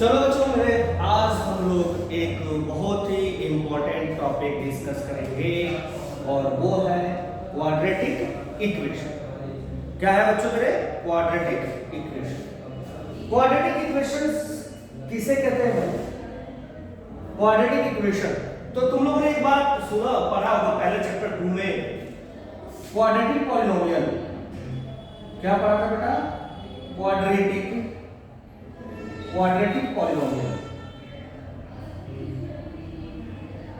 चलो बच्चों मेरे आज हम लोग एक बहुत ही इम्पोर्टेंट टॉपिक डिस्कस करेंगे और वो है क्वाड्रेटिक इक्वेशन। क्या है बच्चों मेरे? Quadratic equation. क्वाड्रेटिक इक्वेशंस किसे कहते हैं? क्वाड्रेटिक इक्वेशन तो तुम लोगों ने एक बार सुना पढ़ा होगा पहले चैप्टर 2 में, क्वाड्रेटिक पॉलिनोमियल। क्या पढ़ा था बेटा? Quadratic polynomial.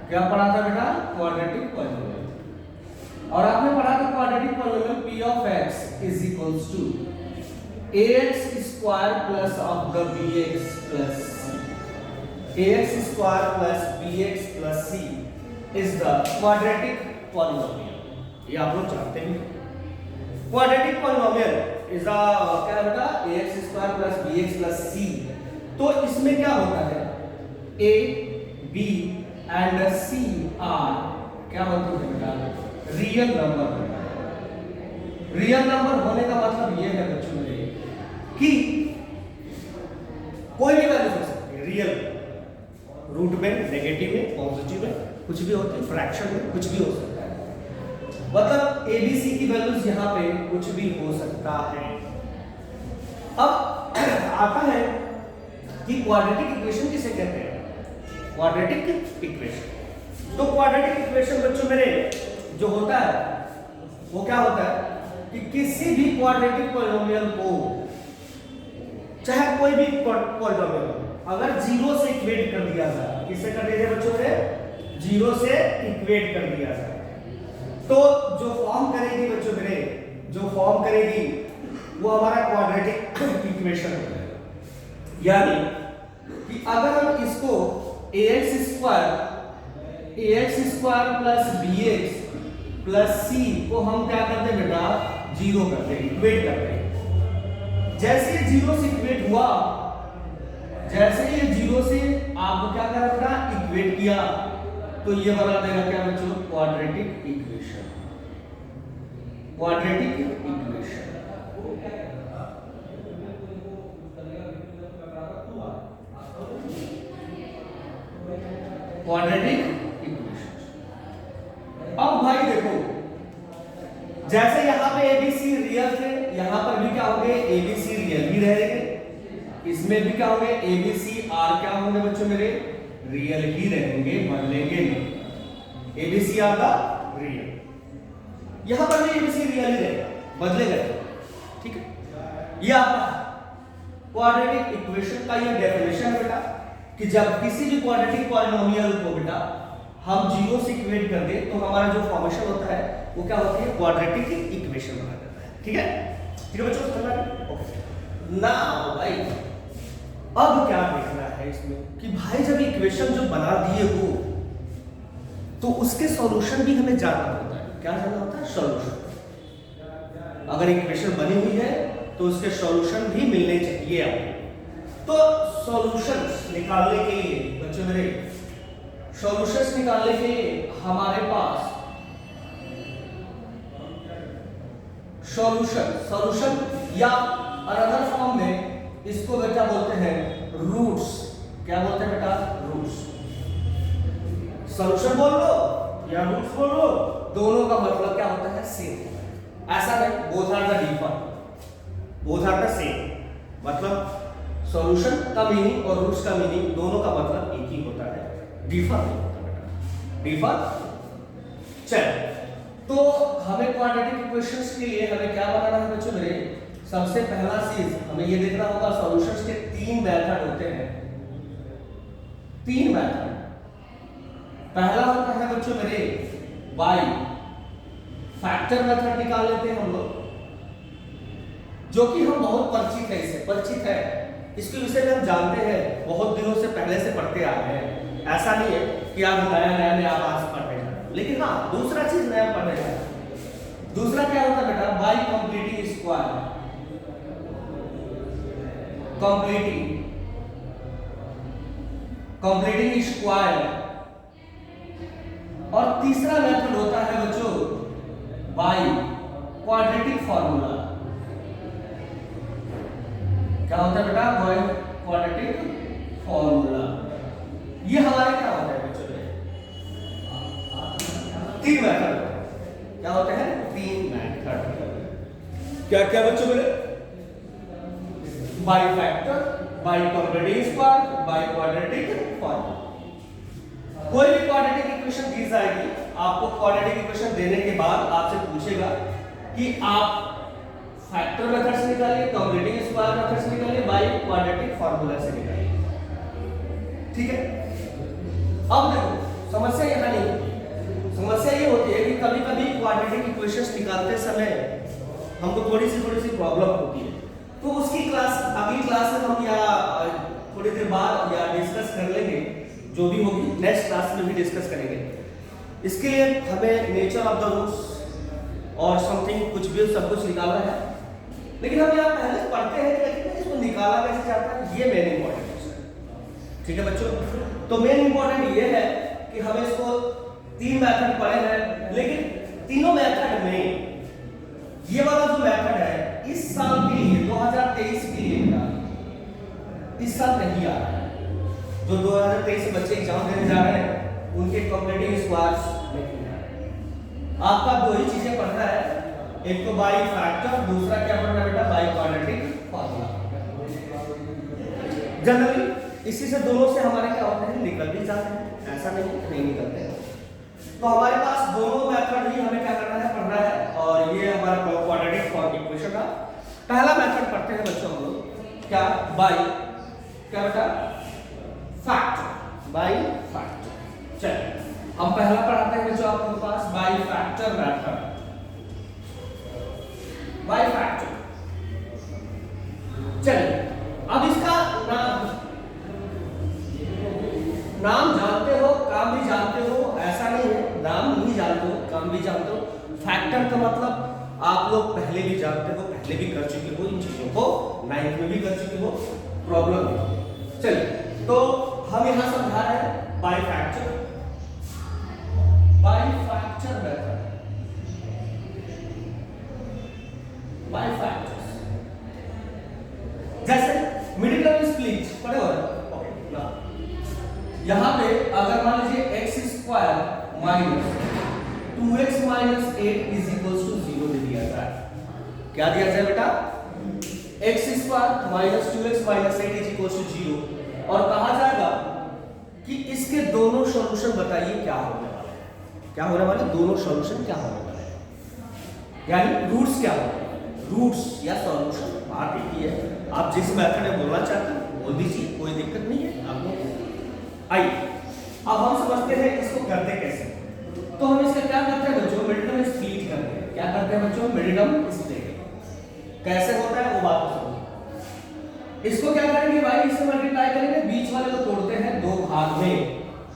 क्या पढ़ा था बेटा? Quadratic polynomial. और आपने पढ़ा था quadratic polynomial p of x is equals to ax square plus of the bx plus c। ax square plus bx plus c is the quadratic polynomial। ये आप लोग जानते हैं। क्वाड्रेटिक पॉलिनोमियल इज द क्या है बेटा? ax square plus bx plus c। तो इसमें क्या होता है? a b and c are क्या होते हैं बेटा? Real number. रियल नंबर होने का मतलब ये है बच्चों मेरे कि कोई भी वैल्यू हो सकती है रियल, रूट में, नेगेटिव में, पॉजिटिव में, कुछ भी होती है, फ्रैक्शन में कुछ भी हो सकता है। मतलब एबीसी की वैल्यूज यहां पे कुछ भी हो सकता है। अब आता है कि क्वाड्रेटिक इक्वेशन किसे कहते हैं? Quadratic equation. तो क्वाड्रेटिक इक्वेशन बच्चों मेरे जो होता है वो क्या होता है कि किसी भी क्वाड्रेटिक पॉलिनोमियल को, चाहे कोई भी पॉलिनोमियल अगर जीरो से इक्वेट कर दिया जाए, किससे कर दिया जाए बच्चों मेरे? जीरो से इक्वेट कर दिया जाए, तो जो फॉर्म करेगी बच्चों मेरे, जो फॉर्म करेगी वो हमारा क्वाड्रेटिक इक्वेशन होता है। यानी कि अगर हम इसको ax square plus bx plus c को हम क्या करते हैं बेटा? जीरो करते हैं, इक्वेट करते हैं। जैसे ये जीरो से इक्वेट हुआ, जैसे ये जीरो से आपको क्या करना बेटा? इक्वेट किया, तो ये बना देगा क्या बच्चों? Quadratic equation. Quadratic equation quadratic equation. अब भाई देखो, जैसे यहां पे एबीसी रियल थे, यहां पर भी क्या होंगे? एबीसी रियल ही रहेंगे। इसमें भी क्या होंगे? एबीसी आर क्या होंगे बच्चों मेरे? रियल ही रहेंगे, बदलेंगे नहीं। एबीसी आर का रियल, यहां पर भी एबीसी रियल ही रहेगा, बदलेगा। ठीक है, ये आपका क्वाड्रेटिक इक्वेशन का ये डेफिनेशन है बेटा कि जब किसी भी क्वाड्रेटिक पॉलिनोमियल को बेटा हम जीरो से इक्वेट कर दे तो हमारा जो फॉर्मेशन होता है वो क्या होती है? क्वाड्रेटिक इक्वेशन बना देता है। ठीक है, ठीक है बच्चों, समझ में? ओके। नाउ भाई अब क्या देखना है इसमें कि भाई जब इक्वेशन जो बना दिए हो तो उसके सॉल्यूशन भी हमें जानना होता है। क्या जानना होता है? सॉल्यूशन। अगर इक्वेशन बनी हुई है तो उसके सॉल्यूशन भी मिलने चाहिए आपको। तो सॉल्यूशंस निकालने के लिए बच्चों मेरे, सॉल्यूशंस निकालने के लिए हमारे पास सॉल्यूशन या अनदर फॉर्म में इसको बेटा बोलते हैं रूट्स। क्या बोलते हैं बेटा? रूट्स। सॉल्यूशन बोल लो या रूट्स बोल लो, दोनों का मतलब क्या होता है? सेम। ऐसा नहीं, both are the different, both are the same. मतलब सॉल्यूशन का मीनिंग और रूट्स का मीनिंग दोनों का मतलब एक ही होता है, डिफर नहीं होता बेटा, डिफर। चल, तो हमें क्वाड्रेटिक इक्वेशंस के लिए हमें क्या बनाना है बच्चों मेरे? सबसे पहला चीज हमें ये देखना होगा, सॉल्यूशंस के तीन मेथड होते हैं। तीन मेथड। पहला होता है बच्चों मेरे बाय फैक्टर मेथड, निकाल लेते हैं हम लोग, जो कि हम बहुत परिचित है, इससे परिचित है, इसके विषय में हम जानते हैं, बहुत दिनों से पहले से पढ़ते आ रहे हैं। ऐसा नहीं है कि आप नया नया आज पढ़ रहे हैं, लेकिन हाँ दूसरा चीज नया पढ़ रहे हैं। दूसरा क्या होता है बेटा? Bye completing square, completing square. और तीसरा मेथड होता है बच्चों बाय क्वाड्रेटिक फॉर्मूला। क्या होता है बेटा? Quadratic formula. ये हमारे क्या होता है बच्चों में, 3 मेथड। क्या होते हैं? 3 मेथड। क्या क्या बच्चों बोले? By factor, by quadratic square, by quadratic formula. कोई भी क्वाड्रेटिक इक्वेशन दी जाएगी, आपको क्वाड्रेटिक इक्वेशन देने के बाद आपसे पूछेगा कि आप फैक्टर मेथड से निकालिए, क्वाड्रेटिक स्क्वायर मेथड से निकालिए, बाई क्वाड्रेटिक फार्मूला से निकालिए। ठीक है? अब देखो समस्या यहाँ नहीं होती। समस्या ये होती है कि कभी कभी क्वाड्रेटिक इक्वेशंस निकालते समय हमको थोड़ी सी प्रॉब्लम होती है, तो उसकी क्लास अगली क्लास में हम या थोड़ी देर बाद या डिस्कस कर लेंगे, जो भी होगी नेक्स्ट क्लास में भी डिस्कस करेंगे। इसके लिए हमें नेचर ऑफ द रूट्स और समथिंग कुछ भी सब कुछ निकालना है, लेकिन हम यहाँ पहले पढ़ते हैं कि इसको निकाला कैसे जाता है, ये मेन इंपॉर्टेंट है। ठीक है बच्चों? तो मेन इंपॉर्टेंट ये है कि हमें इसको 3 मेथड पढ़े हैं, लेकिन तीनों मेथड में ये वाला जो मेथड है इस साल के लिए 2023 के लिए इस साल नहीं आ रहा है। जो 2023 से बच्चे एग्जाम देने जा रहे हैं उनके कॉम्पिटिटिव स्क्वायर्स नहीं आ रहे। आपका 2 ही चीजें पढ़ना है, एक तो बाई फैक्टर, दूसरा क्या पढ़ना है बेटा? By quadratic formula. जनरली इसी से दोनों से हमारे क्या होते हैं, निकल भी जाते हैं, ऐसा नहीं निकलते हैं। तो हमारे पास दोनों मेथड ही हमें क्या करना है, पढ़ना है, और ये हमारा क्वाड्रेटिक इक्वेशन का पहला मेथड पढ़ते हैं बच्चों हम लोग। क्या? बाई क्या बेटा? फैक्टर। By factor. चलिए हम पहला पढ़ाते हैं बच्चों आपके पास by factor method. By factor. चलिए अब इसका नाम जानते हो, काम भी जानते हो, ऐसा नहीं है नाम नहीं जानते हो काम भी जानते हो। फैक्टर का मतलब आप लोग पहले भी जानते हो, पहले भी कर चुके हो, इन चीजों को 9th में भी कर चुके हो, प्रॉब्लम नहीं। चलिए तो हम यहां समझा रहे हैं by factor method. By factors जैसे मिडिल टर्म स्प्लिट पढ़े हो ना, यहां पे अगर मान लीजिए x square minus 2x minus 8 is equals to 0 दे दिया जाए। क्या दिया जाए बेटा? x square minus 2x minus 8 is equals to 0, और कहा जाएगा कि इसके दोनों सॉल्यूशन बताइए क्या होने वाले हैं। क्या होने वाले? दोनों सॉल्यूशन क्या होने वाले हैं, यानी रूट्स क्या होने वाले, रूट्स या सॉल्यूशन बात एक ही है। आप जिस मेथड में बोलना चाहते हैं बोल दीजिए, कोई दिक्कत नहीं है आपको। आइए अब हम समझते हैं इसको करते कैसे। तो हम इसका क्या करते हैं बच्चों? मिडिल टर्म स्प्लिट करते हैं। क्या करते हैं बच्चों? Middle term split. कैसे होता है वो बात को समझो। इसको क्या करेंगे भाई? इससे मल्टीप्लाई करेंगे, बीच वाले को तोड़ते हैं 2 भाग में,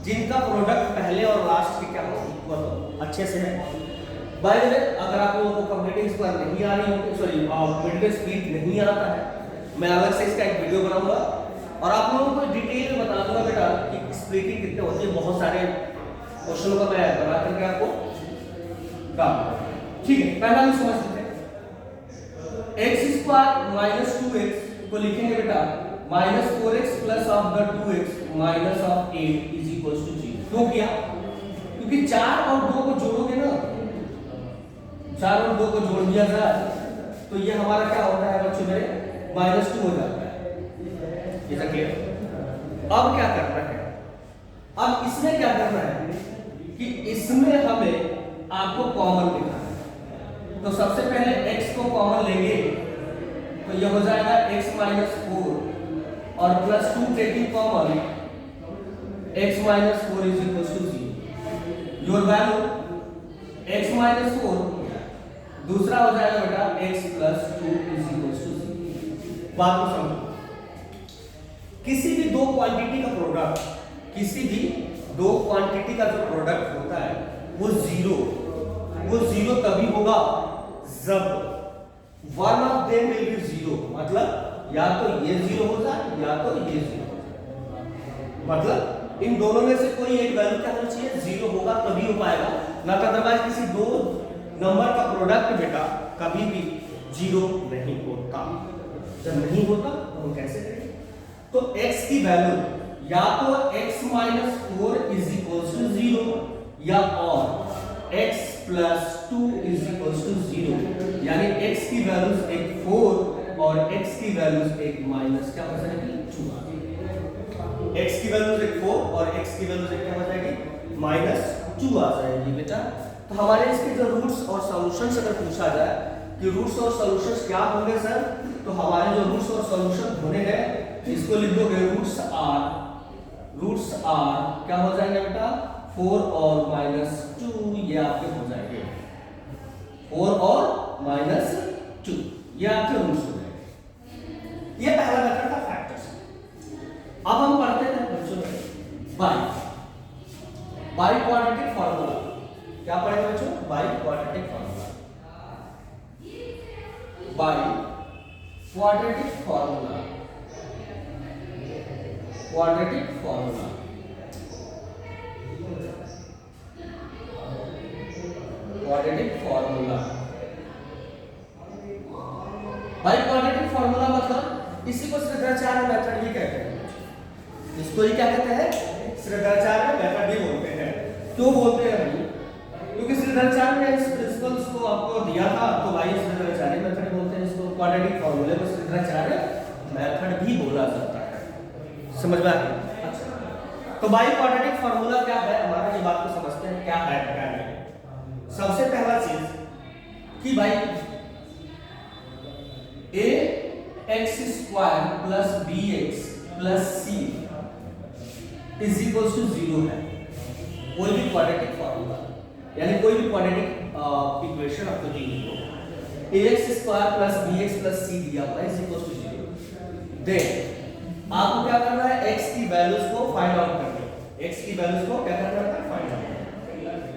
जिनका प्रोडक्ट पहले और लास्ट के क्या हो, इक्वल हो। अच्छे से है। बाय द वे अगर आप लोगों को कॉम्पिटिटिव स्क्वायर नहीं आ रही हो, सॉरी मिडिल टर्म स्प्लिट नहीं आता है, मैं अलग से इसका एक वीडियो बनाऊंगा और आप लोगों को डिटेल में बता दूंगा बेटा कि स्प्लिटिंग कितने होती है। बहुत सारे क्वेश्चनों का मैं बना करके आपको डालूंगा। ठीक है, पहला भी समझ लेते हैं। x स्क्वायर माइनस 2x को लिखेंगे बेटा minus 4x plus of the 2x minus of 8 is equal to 0। क्यों किया? क्योंकि 4 और 2 को जोड़ोगे ना, 4 और 2 को जोड़ दिया जाए तो ये हमारा क्या होता है बच्चों मेरे? -2 हो जाता है। ये क्लियर? अब क्या करना है? अब इसमें क्या करना है कि इसमें हमें आपको कॉमन लिखना है। तो सबसे पहले x को कॉमन लेंगे तो ये हो जाएगा x माइनस 4 और plus 2 taking common x minus 4 is equal to 0। Your value x minus 4, दूसरा हो जाएगा बेटा x plus 2 is equal to 0। बात को समझो। किसी भी 2 क्वांटिटी का प्रोडक्ट, किसी भी 2 क्वांटिटी का जो प्रोडक्ट होता है वो जीरो तभी होगा जब one of them will be 0। मतलब या तो ये 0 हो जाए या तो ये 0 हो जाए। मतलब इन दोनों में से कोई एक वैल्यू क्या होना चाहिए? 0 होगा तभी हो पाएगा, ना तो अदरवाइज किसी 2 नंबर का प्रोडक्ट बेटा कभी भी 0 नहीं होता। जब नहीं होता तो हम कैसे करेंगे? तो x की वैल्यू या तो x minus 4 is equals to 0 या और x plus 2 is equals to 0, यानी x की वैल्यूज एक 4 और x की वैल्यूज एक माइनस क्या हो जाएगी 2। x की वैल्यूज एक 4 और x की वैल्यूज एक क्या हो जाएगी माइनस 2 आ जाएगी बेटा। तो हमारे इसके जो रूट्स और सॉल्यूशंस अगर पूछा जाए कि रूट्स और सॉल्यूशंस क्या होंगे सर, तो हमारे जो रूट्स और सॉल्यूशन होने हैं इसको लिख दोगे रूट्स आर क्या हो जाएंगे बेटा 4 और माइनस 2, ये आपके हो जाएंगे 4 और माइनस 2, ये आपके रूट्स हो जाएंगे। ये पहला मेथड था फैक्टर्स। अब हम पढ़ते हैं बच्चों बाई क्वाड्रेटिक फार्मूला। क्या पढ़ेंगे बच्चों? By quadratic formula. By quadratic formula, quadratic formula. Quadratic formula, by quadratic formula मतलब इसी को श्रृंखलाचार्य मेथड भी कहते हैं। इसको ही क्या कहते हैं? श्रृंखलाचार्य मेथड भी बोलते हैं। क्यों बोलते हैं भाई? क्योंकि श्रृंखलाचार्य ने इस प्रिंसिपल्स को आपको दिया था, तो भाई श्रृंखलाचार्य मेथड बोलते हैं इसको। क्वाड्रेटिक फार्मूले को श्रृंखलाचार्य मेथड भी बोला जाता है। समझ में आ गया? अच्छा, तो बाई क्वाड्रेटिक फार्मूला क्या है हमारा, ये बात को समझते हैं क्या है क्या नहीं। सबसे पहला चीज कि भाई ax square plus bx plus c is equal to 0 है। कोई भी क्वाड्रेटिक फार्मूला यानी कोई भी क्वाड्रेटिक इक्वेशन आपको दी हुई हो, ax square plus bx plus c दिया हुआ है इज इक्वल टू 0, देन आपको क्या करना है? x की वैल्यूज को फाइंड आउट करना है। x की वैल्यूज को क्या करना है? Find out.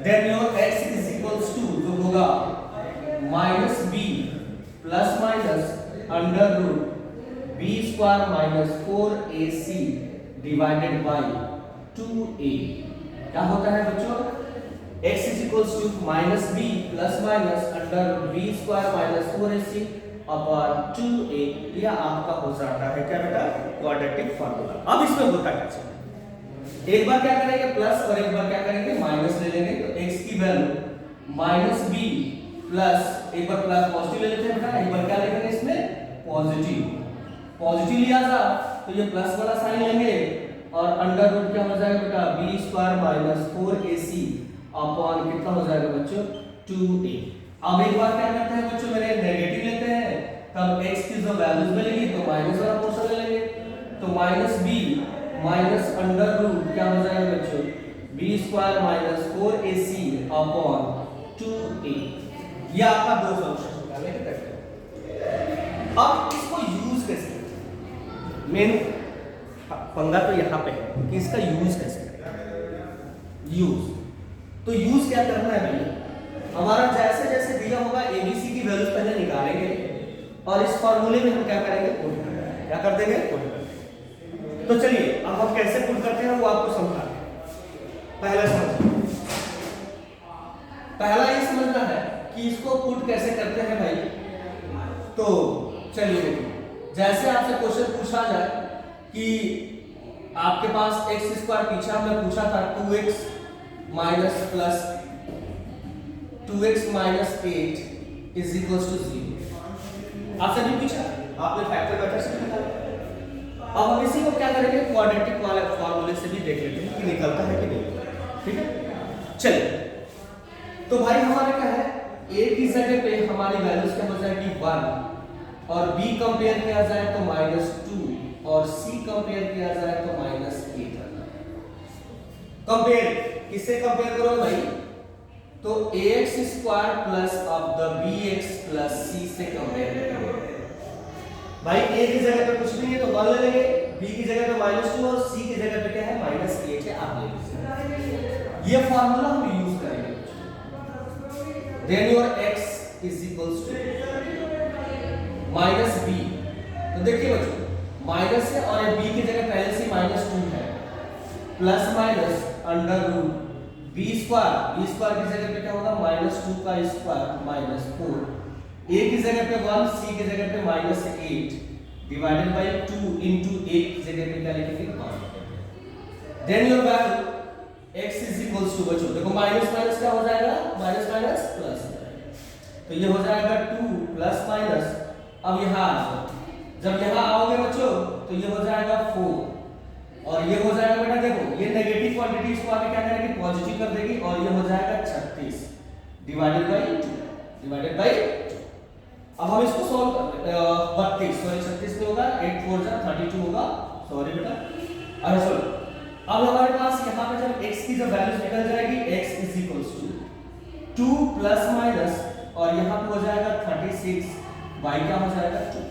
Then your x is equals to जो होगा minus b plus minus under root b square minus 4ac divided by 2a। क्या होता है बच्चों? x is equals to minus b plus minus under root b square minus 4ac upon 2a। यह आपका हो जाता है क्या बेटा? Quadratic formula. अब इसमें होता कैसे? एक बार क्या करेंगे प्लस और एक बार क्या करेंगे माइनस ले लेंगे। तो x की वैल्यू माइनस b प्लस एक बार प्लस पॉजिटिव ले लेते हैं बेटा, एक बार क्या लेंगे इसमें पॉजिटिव लिया था तो ये प्लस वाला साइन लेंगे और अंडर रूट क्या हो जाएगा बेटा? b square minus 4ac upon कितना हो जाएगा बच्चों? 2a। अब एक बार क्या करते हैं बच्चों मेरे नेगेटिव लेते हैं, तब x की जो वैल्यूज मिलेगी तो माइनस वाला पोर्शन ले लेंगे। तो minus b minus under root क्या हो जाएगा बच्चों? b square minus 4ac upon 2a। ये आपका दो सॉल्यूशन होगा। लेके करते हैं अब इसको यूज कैसे करें? मेन पंगा तो यहाँ पे है कि इसका यूज कैसे करें। यूज क्या करना है भाई? हमारा जैसे जैसे दिया होगा एबीसी की वैल्यूज पहले निकालेंगे और इस फार्मूले में हम क्या करेंगे? पुट करेंगे। क्या कर देंगे? पुट करेंगे। तो चलिए अब हम कैसे पुट करते हैं वो आपको समझाते हैं। पहला ये समझना है कि इसको पुट कैसे करते हैं भाई। तो चलिए देखिए, जैसे आपसे क्वेश्चन पूछा जाए कि आपके पास x स्क्वायर पीछे हमने पूछा था 2x minus plus 2x minus 8 is equals to 0। आपसे भी पूछा, आपने फैक्टर मेथड से निकाला। अब हम इसी को क्या करेंगे? क्वाड्रेटिक वाले फार्मूले से भी देख लेते हैं कि निकलता है कि नहीं। ठीक है, चलिए। तो भाई हमारे क्या है? a की जगह पे हमारी वैल्यूज क्या हो जाएगी 1 और b कंपेयर किया जाए तो -2 और c कंपेयर किया जाए तो -8। कंपेयर किससे कंपेयर करो भाई? तो ax स्क्वायर प्लस अब द bx प्लस c से कंपेयर करेंगे। भाई a की जगह पे कुछ नहीं है तो 1 ले लेंगे, b की जगह पे -2 और c की जगह पे क्या है? -8 है। आप ले लीजिए। ये फार्मूला हम यूज करेंगे। Then your x is equals to minus b। तो देखिए बच्चों, माइनस है और b की जगह पहले से -2 है, plus minus under root b square की जगह पे क्या होगा? -2 का स्क्वायर -4, a की जगह पे 1, c की जगह पे -8 डिवाइडेड बाय 2 इनटू a की जगह पे क्या लिखेंगे? 1। Then your value x is equals to, बच्चों देखो माइनस माइनस क्या हो जाएगा, माइनस माइनस प्लस हो जाएगा, तो ये हो जाएगा 2 प्लस माइनस। अब यहाँ आ जाओ, जब यहाँ आओगे बच्चों तो ये हो जाएगा 4 और ये हो जाएगा बेटा, देखो ये नेगेटिव क्वांटिटी इसको आगे क्या करेगी, पॉजिटिव कर देगी और ये हो जाएगा 36 डिवाइडेड बाई 2 डिवाइडेड बाई। अब हम इसको सॉल्व कर लेते हैं, 32 सॉरी 36 में होगा, 8 4 जा 32 होगा, सॉरी बेटा। अरे चलो अब हमारे पास यहाँ पे जब x की जब वैल्यू निकल जाएगी, x is equals to 2 plus minus और यहाँ पे हो जाएगा 36 y क्या हो जाएगा 2,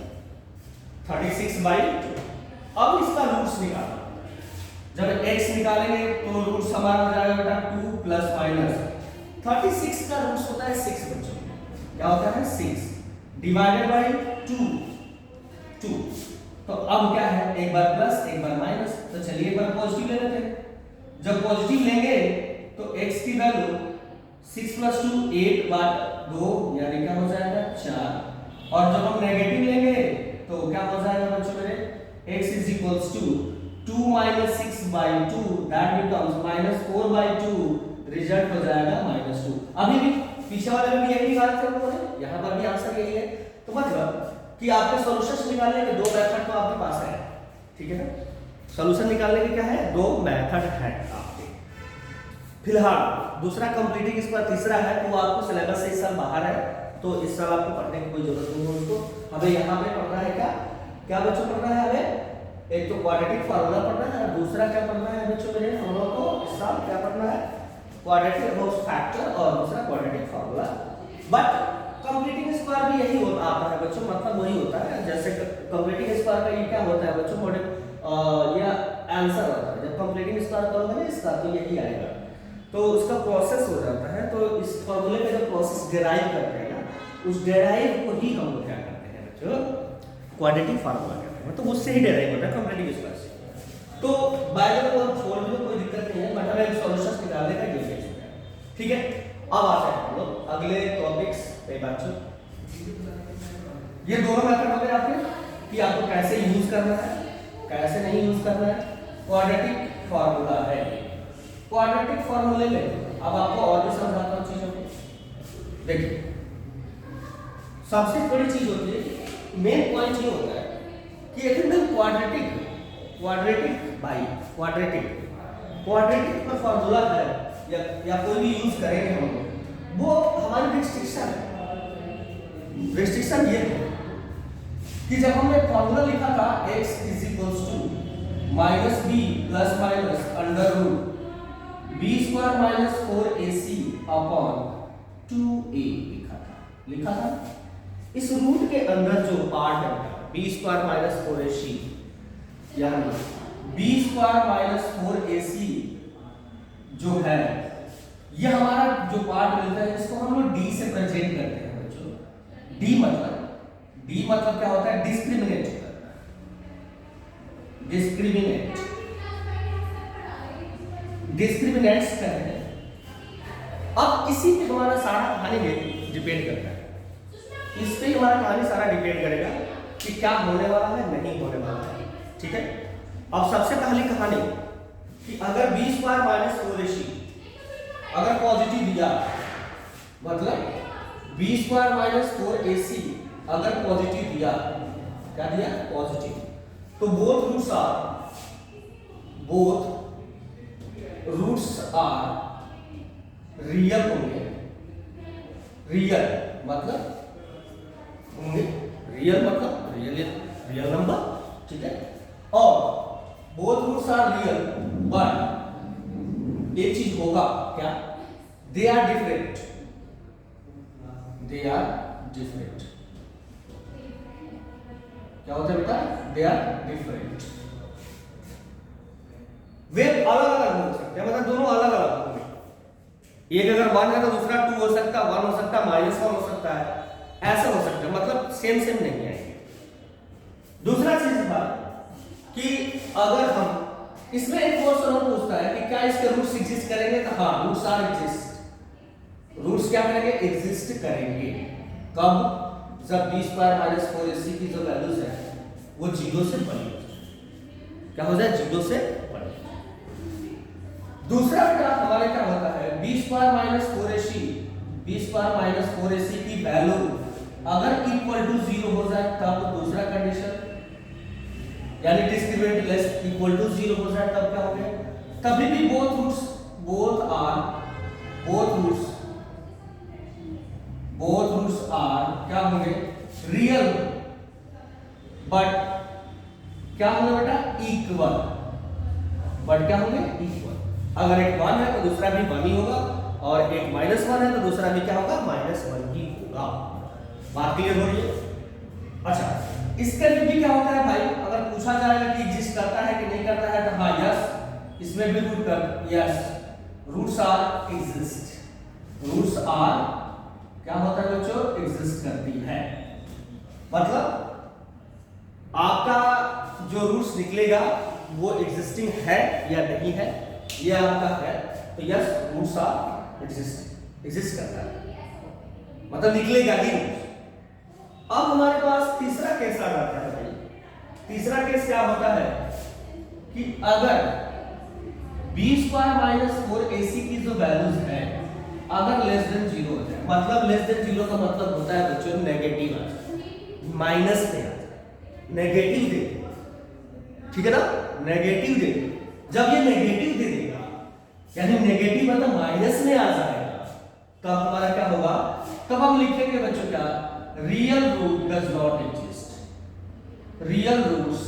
36 बाई 2। अब इसका रूट्स निकालना, जब x निकालेंगे तो रूट्स हमारा हो जाएगा बेटा 2 प्लस माइनस 36 का रूट्स होता है 6 बच्चों, क्या होता है 6 डिवाइडेड बाई 2। तो अब क्या है, एक बार प्लस एक बार माइनस, तो चलिए एक बार पॉजिटिव ले लेते हैं। जब पॉजिटिव लेंगे तो x की वैल्यू 6 प्लस 2 8 बार 2 यानी क्या हो जाएगा 4, और जब हम नेगेटिव लेंगे तो क्या हो जाएगा बच्चों मेरे, x is equals to 2 minus 6 by 2 that becomes minus 4 by 2, result हो जाएगा माइनस 2। अभी भी पीछे वाले में भी यही निकालते हैं लोगों ने, यहाँ पर भी आंसर यही है। तो मतलब कि आपके सॉल्यूशंस निकालने के दो मेथड तो आपके पास है, ठीक है ना, सॉल्यूशन निकालने के क्या है, दो मेथड है आपके। फिलहाल दूसरा कंप्लीटिंग स्क्वायर तीसरा है, तो आपको सिलेबस से इस साल बाहर है, तो इस साल आपको पढ़ने की कोई जरूरत नहीं है उसको। हमें यहाँ पे पढ़ना है क्या क्या बच्चों पढ़ना है हमें, एक तो क्वाड्रेटिक फार्मूला पढ़ना है और दूसरा क्या पढ़ना है बच्चों मेरे, हम लोगों को इस साल क्या पढ़ना है, क्वाड्रेटिक रोल्स फैक्टर और दूसरा quadratic formula. But completing square भी यही होता आता है बच्चों, मतलब वही होता है। जैसे कंप्लीटिंग स्क्वायर का ये क्या होता है बच्चों, मॉडल या आंसर होता है। जब कंप्लीटिंग स्क्वायर करोगे ना इसका तो यही आएगा, तो उसका प्रोसेस हो जाता है। तो इस फार्मूले का जो प्रोसेस डेराइव करते हैं ना, उस डेराइव को ही हम लोग क्या करते हैं बच्चों, क्वाड्रेटिक फार्मूला कहते हैं, तो उससे ही डेराइव होता है कंप्लीटिंग स्क्वायर से। तो बाय द वे छोड़ में कोई दिक्कत नहीं है, मतलब एक सॉल्यूशंस निकालने का ये है, ठीक है। अब आते हैं हम लोग अगले टॉपिक्स पे बच्चों। ये दोनों मेथड हो गए आपके कि आपको कैसे यूज करना है, कैसे नहीं यूज करना है। क्वाड्रेटिक फार्मूला है, क्वाड्रेटिक फार्मूले में अब आपको और भी समझाता हूं चीजों को। देखिए सबसे बड़ी चीज होती है, मेन पॉइंट ये होता है कि एकदम क्वाड्रेटिक बाई क्वाड्रेटिक का फार्मूला है या कोई भी यूज करेंगे हम लोग, वो हमारी रिस्ट्रिक्शन है। रिस्ट्रिक्शन ये है कि जब हमने फार्मूला लिखा था x is equals to minus b plus minus under root b square minus 4ac upon 2a लिखा था। इस रूट के अंदर जो पार्ट है बी स्क्वायर माइनस 4ac यानी बी स्क्वायर माइनस 4ac जो है, ये हमारा जो पार्ट मिलता है इसको हम लोग d से प्रेजेंट करते हैं बच्चों। d मतलब क्या होता है, डिस्क्रिमिनेट करना, डिस्क्रिमिनेट्स करते हैं। अब इसी पे हमारा सारा कहानी में डिपेंड करता है, इस पे हमारा कहानी सारा डिपेंड करेगा कि क्या होने वाला है नहीं होने वाला है, ठीक है। अब सबसे पहली कहानी कि अगर बी स्क्वायर माइनस 4ac अगर पॉजिटिव दिया, मतलब बी स्क्वायर माइनस 4ac अगर पॉजिटिव दिया, क्या दिया पॉजिटिव, तो बोथ रूट्स आर रियल होंगे। रियल मतलब रियल नंबर, ठीक है। और both roots are real but एक चीज होगा क्या, दे आर डिफरेंट, क्या होता है बेटा, दे आर डिफरेंट, वे अलग अलग हो सकते हैं, मतलब दोनों अलग अलग होंगे। एक अगर 1 है तो दूसरा 2 हो सकता है, 1 हो सकता है, -1 हो सकता है, ऐसा हो सकता है, मतलब सेम नहीं आएंगे। दूसरा चीज था कि अगर हम इसमें एक क्वेश्चन पूछता है कि क्या इसके रूट्स एग्जिस्ट करेंगे, तो हाँ रूट्स आर एग्जिस्ट, रूट्स क्या करेंगे एग्जिस्ट करेंगे। कब, जब b स्क्वायर माइनस 4ac की जो वैल्यूज है वो 0 से बड़ी हो जाए, क्या हो जाए 0 से बड़ी। दूसरा बेटा हमारे क्या होता है b square minus 4ac, b square minus 4ac की वैल्यू अगर इक्वल टू 0 हो जाए तब दूसरा कंडीशन, यानी डिस्क्रिमिनेंट लेस इक्वल टू 0 हो जाए तब क्या हो गया, तभी भी बोथ रूट्स आर क्या होंगे रियल, बट क्या होंगे बेटा इक्वल, बट क्या होंगे इक्वल। अगर एक 1 है तो दूसरा भी 1 ही होगा, और एक -1 है तो दूसरा भी क्या होगा -1 ही होगा। बात क्लियर हो रही है? अच्छा, इसके लिए भी क्या होता है भाई, अगर पूछा जाएगा कि एग्जिस्ट करता है कि नहीं करता है तो हाँ यस, इसमें भी रूट कर yes, roots are exist, roots are क्या होता है बच्चों एग्जिस्ट करती है। मतलब आपका जो रूट्स निकलेगा वो एग्जिस्टिंग है या नहीं है, ये आपका है तो यस रूट्स आर एग्जिस्ट करता है, मतलब निकलेगा ही। अब हमारे पास तीसरा केस आ जाता है भाई। तीसरा केस क्या होता है कि अगर बी स्क्वायर माइनस 4ac की जो वैल्यूज है अगर लेस देन 0 हो जाए, मतलब लेस देन 0 का मतलब होता है बच्चों नेगेटिव आ जाए, माइनस में आ जाए, नेगेटिव दे, ठीक है ना, नेगेटिव दे। जब ये नेगेटिव दे देगा यानी नेगेटिव मतलब माइनस में आ जाएगा, तब हमारा क्या होगा, तब हम लिखेंगे बच्चों क्या, real root does not exist, real roots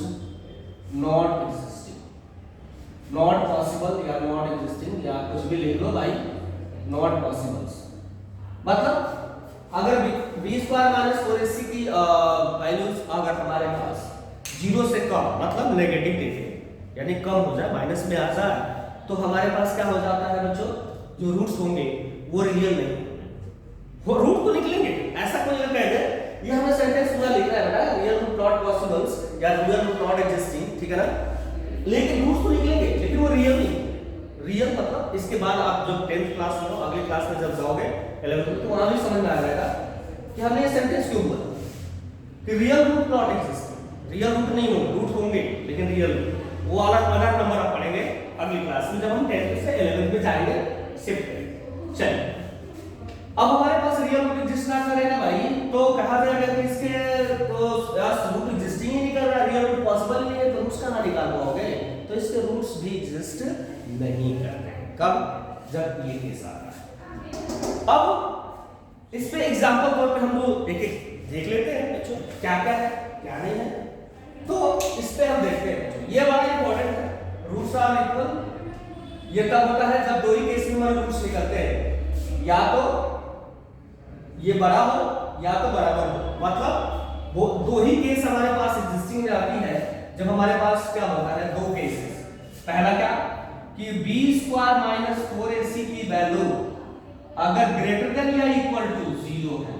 not existing, not possible या नॉट एग्जिस्टिंग या कुछ भी लिख लो भाई, नॉट पॉसिबल। मतलब अगर बी स्क्वायर माइनस 4ac की वैल्यूज अगर हमारे पास 0 से कम मतलब नेगेटिव देखे यानी कम हो जाए, माइनस में आ जाए, तो हमारे पास क्या हो जाता है बच्चों, जो रूट्स होंगे वो रियल नहीं, वो रूट तो निकलेंगे, ऐसा कोई कह दे ये हमें सेंटेंस पूरा लिखना है बेटा, रियल रूट नॉट पॉसिबल्स या रियल रूट नॉट एग्जिस्टिंग, ठीक है ना, लेकिन रूट्स तो निकलेंगे लेकिन वो रियल नहीं। रियल मतलब इसके बाद आप जब 10th क्लास में हो, अगली क्लास में जब जाओगे 11th में, तो वहां भी समझ में आ जाएगा कि हमने ये सेंटेंस क्यों बोला कि real root not existing, real root नहीं होंगे, रूट होंगे लेकिन रियल, वो अलग अलग नंबर आप पढ़ेंगे अगली क्लास में जब हम 10th से 11th में जाएंगे शिफ्ट करेंगे। चलिए, अब हमारे पास रियल रूट एग्जिस्ट ना करेगा भाई तो कहा जाएगा कि इसके तो रूट एग्जिस्टिंग ही नहीं कर रहा, रियल रूट पॉसिबल नहीं है, तो रूट्स का ना निकाल पाओगे, तो इसके रूट्स भी एग्जिस्ट नहीं करते। कब, जब ये केस आ रहा है। अब इस पे एग्जांपल तौर पे हम लोग एक एक देख लेते हैं बच्चों, क्या क्या है क्या नहीं है, तो इस पे हम देखते हैं बच्चों, ये बड़ा इंपॉर्टेंट है, रूट्स आर इक्वल। ये तब होता है जब दो ही केस में हमारे रूट्स निकलते हैं, या तो ये बड़ा हो या तो बराबर हो, मतलब वो दो ही केस हमारे पास एग्जिस्टिंग में आती है जब हमारे पास क्या होता है दो केसेस। पहला क्या कि b स्क्वायर माइनस 4ac की वैल्यू अगर ग्रेटर देन या इक्वल टू 0 है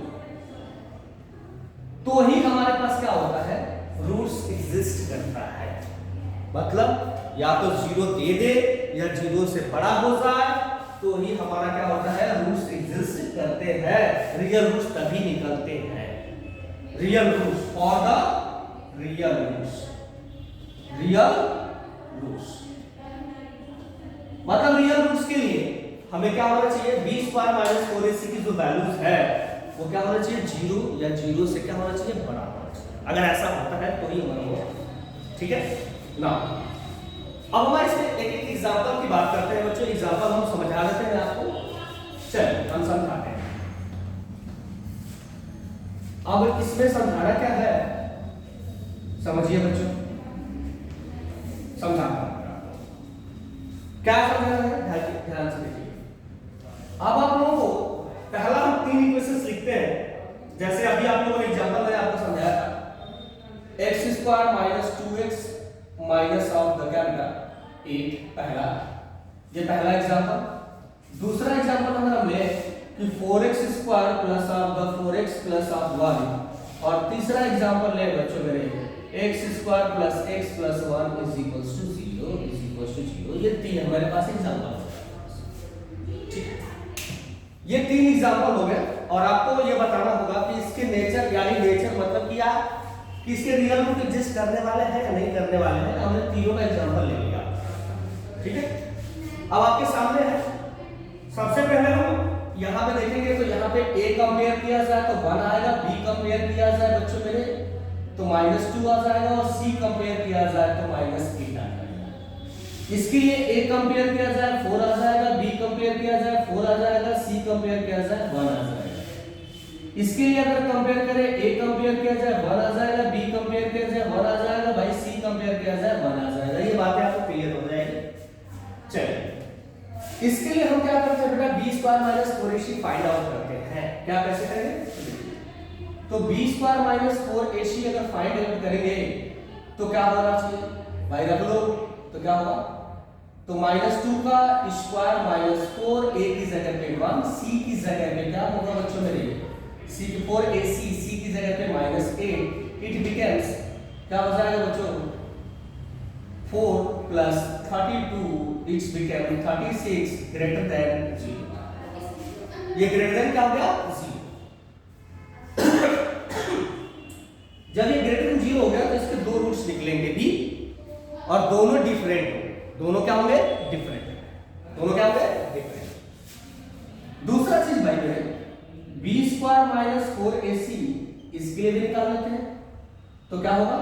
तो ही हमारे पास क्या होता है रूट्स एग्जिस्ट करता है, मतलब या तो 0 दे दे या 0 से बड़ा हो जाए तो ही हमारा क्या होता है रूट्स एग्जिस्ट करते हैं, रियल रूट्स तभी निकलते हैं, real roots for the real roots, real roots मतलब रियल रूट्स के लिए हमें क्या होना चाहिए, b स्क्वायर माइनस 4ac की जो वैल्यूज है वो क्या होना चाहिए 0 या 0 से क्या होना चाहिए बड़ा होना चाहिए, अगर ऐसा होता है तो ही हमारा होगा, ठीक है ना। अब हमारे इसमें एक एक एग्जांपल की बात करते हैं बच्चों, एग्जांपल हम समझा देते हैं आपको, चलिए हम समझाते हैं। अब इसमें समझाना क्या है समझिए बच्चों, समझाना क्या समझाना है ध्यान से देखिए। अब आप लोगों को पहला हम 3 इक्वेशंस लिखते हैं, जैसे अभी आप लोगों ने एग्जांपल में आपको समझाया था, x square minus 2x minus of the क्या बेटा 8, पहला, ये पहला एग्जांपल। दूसरा एग्जांपल हमारा ले कि 4x square plus of the 4x plus of 1, और तीसरा एग्जांपल ले बच्चों मेरे x square plus x plus 1 is equals to 0। ये 3 हमारे पास एग्जांपल है, ठीक है, ये 3 एग्जांपल हो गए, और आपको ये बताना होगा कि इसके नेचर यानी नेचर मतलब क्या कि इसके रियल रूट एग्जिस्ट करने वाले हैं या नहीं करने वाले हैं। हमने तीनों का एग्जांपल ले लिया, ठीक है। अब आपके सामने है, सबसे पहले हम यहाँ पे देखेंगे तो यहाँ पे a कंपेयर किया जाए तो 1 आएगा, b कंपेयर किया जाए बच्चों मेरे तो -2 आ जाएगा और c कंपेयर किया जाए तो -8 आ जाएगा। इसके लिए a कंपेयर किया जाए 4 आ जाएगा, b कंपेयर किया जाए 4 आ जाएगा, c कंपेयर किया जाए 1 आ जाएगा। इसके लिए अगर कंपेयर करें a कंपेयर किया जाए 1 आ जाएगा, b कंपेयर किया जाए 1 आ जाएगा, भाई c कंपेयर किया जाए 1 आ जाएगा। ये बातें आपको क्लियर हो जाएगी। चलिए इसके लिए हम क्या करते हैं बेटा, b square minus 4ac find out करते हैं। क्या कैसे करेंगे, तो b स्क्वायर माइनस 4ac अगर फाइंड आउट करेंगे तो क्या होना चाहिए भाई, रख लो तो क्या होगा, तो -2 का स्क्वायर माइनस 4 a की जगह पे 1, c की जगह पे क्या होगा बच्चों मेरे, c की 4ac, c की जगह पे -8, इट बिकम्स क्या हो जाएगा बच्चों 4 plus 32 it's become 36 greater than 0। ये ग्रेटर देन क्या हो गया 0। जब ये ग्रेटर देन 0 हो गया तो इसके दो रूट्स निकलेंगे भी और दोनों डिफरेंट होंगे। दोनों क्या होंगे डिफरेंट, दोनों क्या होंगे डिफरेंट। दूसरा चीज भाई मेरे b स्क्वायर माइनस 4ac इसके लिए भी निकाल लेते हैं तो क्या होगा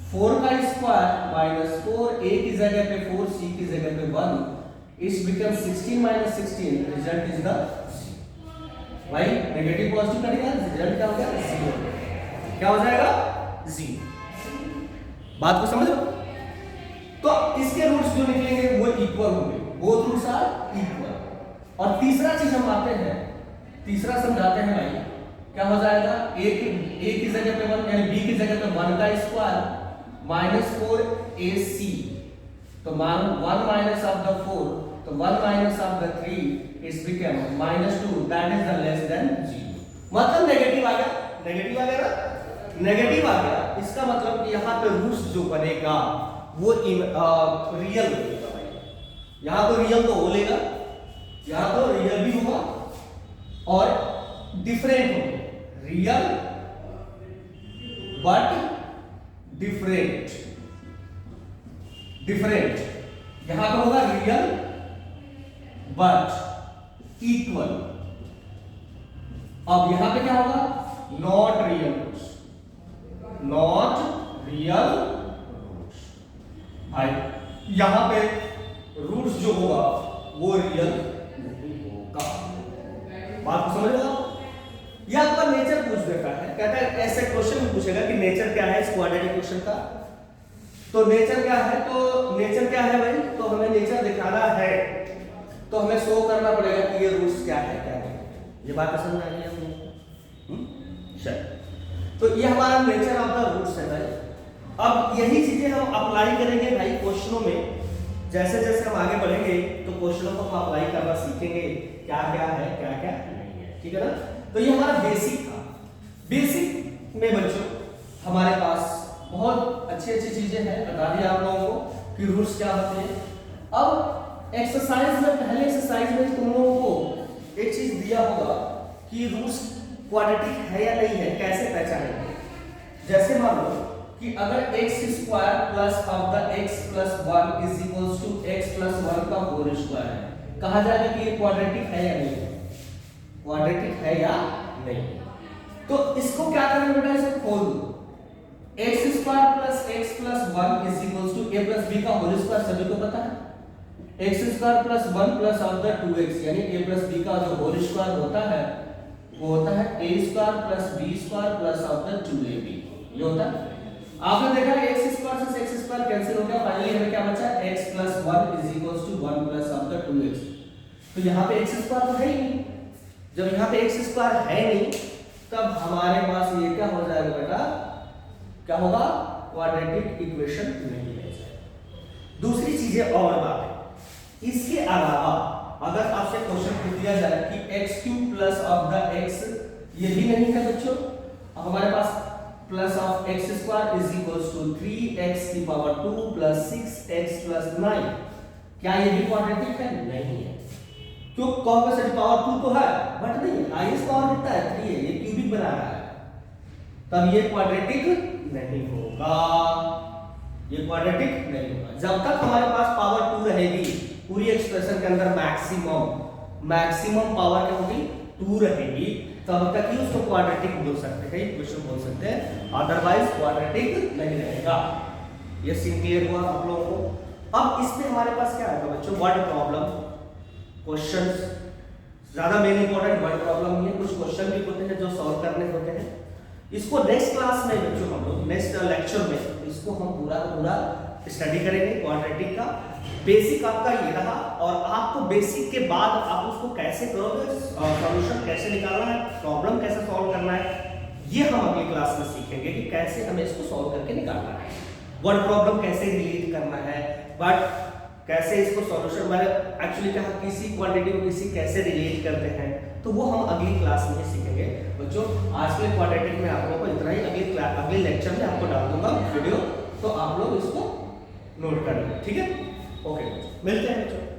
4 का स्क्वायर माइनस 4 a की जगह पे 4 c की जगह पे 1 it's become 16 minus 16 result is the 0। भाई नेगेटिव पॉजिटिव करेंगे रिजल्ट क्या हो गया 0। क्या हो जाएगा 0। बात को समझ लो। तो इसके रूट्स जो निकलेंगे वो इक्वल होंगे, बोथ रूट्स आर इक्वल। और तीसरा चीज हम आते हैं, तीसरा समझाते हैं भाई, क्या हो जाएगा a की जगह पे 1 यानी b की जगह पे 1 का स्क्वायर -4ac तो 1 माइनस ऑफ द 4 तो 1 minus of the 3 it's become -2 that is the less than 0। मतलब नेगेटिव आ गया, नेगेटिव आ गया ना, नेगेटिव आ गया। इसका मतलब कि यहाँ पे रूट्स जो बनेगा वो रियल बनेगा भाई। यहाँ तो रियल तो हो लेगा, यहाँ तो रियल भी होगा और डिफरेंट होगा, रियल बट डिफरेंट, डिफरेंट यहां पे होगा रियल बट इक्वल। अब यहां पे क्या होगा not real roots, not real roots. भाई यहां पे रूट्स जो होगा वो रियल नहीं होगा। बात को समझ लो। ये आपका नेचर पूछ देता है, कहता है ऐसे क्वेश्चन पूछेगा कि नेचर क्या है इस क्वाड्रेटिक क्वेश्चन का। तो नेचर क्या है, तो नेचर क्या है भाई, तो हमें नेचर दिखाना है तो हमें शो करना पड़ेगा कि ये रूट्स क्या है क्या नहीं। ये बात समझ आ गई हम लोगों को। चल तो ये हमारा नेचर ऑफ द रूट्स है भाई। अब यही चीजें हम अप्लाई करेंगे भाई क्वेश्चनों में। जैसे जैसे हम आगे बढ़ेंगे तो क्वेश्चनों को हम अप्लाई करना सीखेंगे, क्या क्या है क्या क्या नहीं है, ठीक है ना। तो ये हमारा बेसिक था। बेसिक में बच्चों हमारे पास बहुत अच्छी अच्छी चीजें हैं, बता दिया आप लोगों को कि रूट्स क्या होते हैं। अब एक्सरसाइज में, पहले एक्सरसाइज में तुम लोगों को एक चीज दिया होगा कि रूट्स क्वाड्रेटिक है या नहीं है, कैसे पहचानेंगे। जैसे मान लो कि अगर x square plus of the x plus 1 is equals to x plus 1 का होल स्क्वायर है, कहा जाएगा कि ये क्वाड्रेटिक है या नहीं है, क्वाड्रेटिक है या नहीं। तो इसको क्या करेंगे बेटा, इसे खोल दो। x square plus x plus 1 is equals to a plus b का होल स्क्वायर सभी को पता है। x square plus 1 plus of the 2x यानी a प्लस b का जो होल स्क्वायर होता है वो होता है a square plus b square plus of the 2ab। ये होता है, आपने देखा x स्क्वायर से x स्क्वायर कैंसिल हो गया, फाइनली हमें क्या बचा x plus 1 is equals to 1 plus of the 2x। तो यहाँ पे x स्क्वायर तो है ही नहीं। जब यहाँ पे x स्क्वायर है नहीं तब हमारे पास ये क्या हो जाएगा बेटा, क्या होगा, क्वाड्रेटिक इक्वेशन नहीं है। दूसरी चीजें और बात है, इसके अलावा अगर आपसे क्वेश्चन पूछ दिया जाए कि x³ plus of the x, ये भी नहीं है बच्चों। अब हमारे पास plus of x square is equals to 3x की पावर 2 प्लस 6x प्लस 9, क्या ये भी क्वाड्रेटिक है? नहीं है। क्यों, कॉम्प्लेक्स पावर 2 तो है बट नहीं है, हाईएस्ट पावर कितना है 3 है, ये क्यूबिक बना रहा है, तब ये क्वाड्रेटिक नहीं होगा, ये क्वाड्रेटिक नहीं होगा। जब तक हमारे पास पावर 2 रहेगी पूरी एक्सप्रेशन के अंदर मैक्सिमम पावर क्या होगी 2 रहेगी, तब तक ही उसको क्वाड्रेटिक बोल सकते हैं, इक्वेशन बोल सकते हैं, अदरवाइज क्वाड्रेटिक नहीं रहेगा। ये सीन क्लियर हुआ आप लोगों को। अब इसमें हमारे पास क्या आएगा बच्चों, वर्ड प्रॉब्लम, क्वेश्चंस, ज्यादा मेन इंपॉर्टेंट वर्ड प्रॉब्लम ही है, कुछ क्वेश्चन भी होते हैं जो सॉल्व करने होते हैं। इसको नेक्स्ट क्लास में बच्चों हम लोग नेक्स्ट लेक्चर में इसको हम पूरा स्टडी करेंगे। क्वाड्रेटिक का बेसिक आपका ये रहा, और आपको बेसिक के बाद आप उसको कैसे करोगे, सॉल्यूशन कैसे निकालना है, प्रॉब्लम कैसे सॉल्व करना है, ये हम अगली क्लास में सीखेंगे कि कैसे हमें इसको सॉल्व करके निकालना है, वर्ड प्रॉब्लम कैसे डिलीट करना है, बट कैसे इसको सॉल्यूशन मैंने एक्चुअली कहा किसी क्वांटिटी को किसी कैसे रिलेट करते हैं, तो वो हम अगली क्लास में ही सीखेंगे बच्चों। आज के क्वाड्रेटिक में आप लोगों को इतना ही, अगले लेक्चर में आपको डाल दूंगा वीडियो, तो आप लोग इसको नोट कर लें, ठीक है। ओके, मिलते हैं बच्चों।